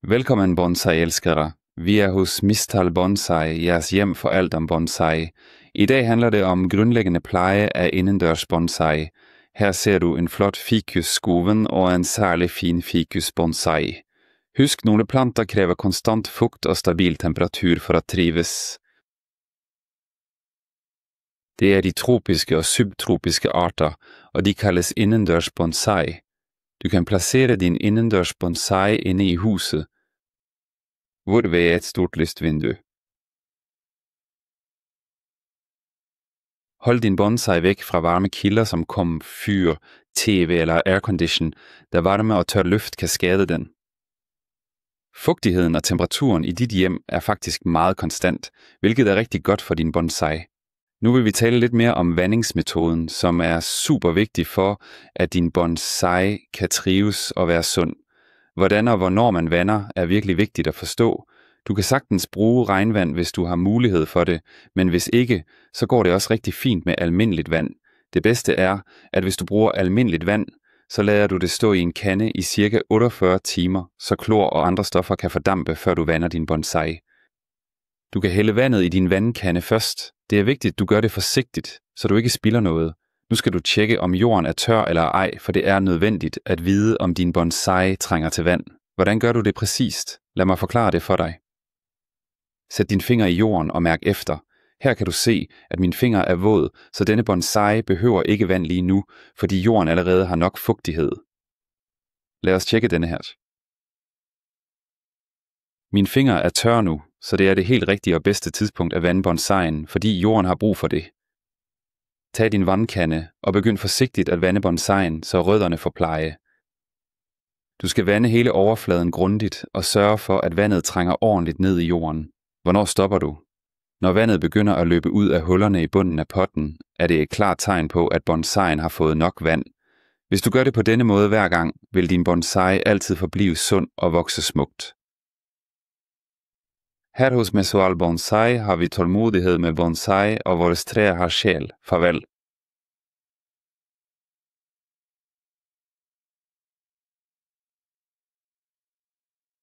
Velkommen bonsai-elskere. Vi er hos Mistal Bonsai, jeres hjem for alt om bonsai. I dag handler det om grundlæggende pleje af indendørs bonsai. Her ser du en flot ficusskoven og en særlig fin ficus bonsai. Husk, nogle planter kræver konstant fugt og stabil temperatur for at trives. Det er de tropiske og subtropiske arter, og de kaldes indendørs bonsai. Du kan placere din indendørs bonsai inde i huset, hvor ved et stort lystvindue. Hold din bonsai væk fra varme kilder som fyr, tv eller aircondition, da varme og tør luft kan skade den. Fugtigheden og temperaturen i dit hjem er faktisk meget konstant, hvilket er rigtig godt for din bonsai. Nu vil vi tale lidt mere om vandingsmetoden, som er super vigtig for, at din bonsai kan trives og være sund. Hvordan og hvornår man vander er virkelig vigtigt at forstå. Du kan sagtens bruge regnvand, hvis du har mulighed for det, men hvis ikke, så går det også rigtig fint med almindeligt vand. Det bedste er, at hvis du bruger almindeligt vand, så lader du det stå i en kande i cirka 48 timer, så klor og andre stoffer kan fordampe, før du vander din bonsai. Du kan hælde vandet i din vandkande først. Det er vigtigt, at du gør det forsigtigt, så du ikke spilder noget. Nu skal du tjekke, om jorden er tør eller ej, for det er nødvendigt at vide, om din bonsai trænger til vand. Hvordan gør du det præcist? Lad mig forklare det for dig. Sæt din finger i jorden og mærk efter. Her kan du se, at min finger er våd, så denne bonsai behøver ikke vand lige nu, fordi jorden allerede har nok fugtighed. Lad os tjekke denne her. Min finger er tør nu, så det er det helt rigtige og bedste tidspunkt at vande bonsaien, fordi jorden har brug for det. Tag din vandkande og begynd forsigtigt at vande bonsaien, så rødderne får pleje. Du skal vande hele overfladen grundigt og sørge for, at vandet trænger ordentligt ned i jorden. Hvornår stopper du? Når vandet begynder at løbe ud af hullerne i bunden af potten, er det et klart tegn på, at bonsaien har fået nok vand. Hvis du gør det på denne måde hver gang, vil din bonsai altid forblive sund og vokse smukt. Her hos Mesoal Bonsai har vi tålmodighed med bonsai, og vores træer har sjæl. Farvel.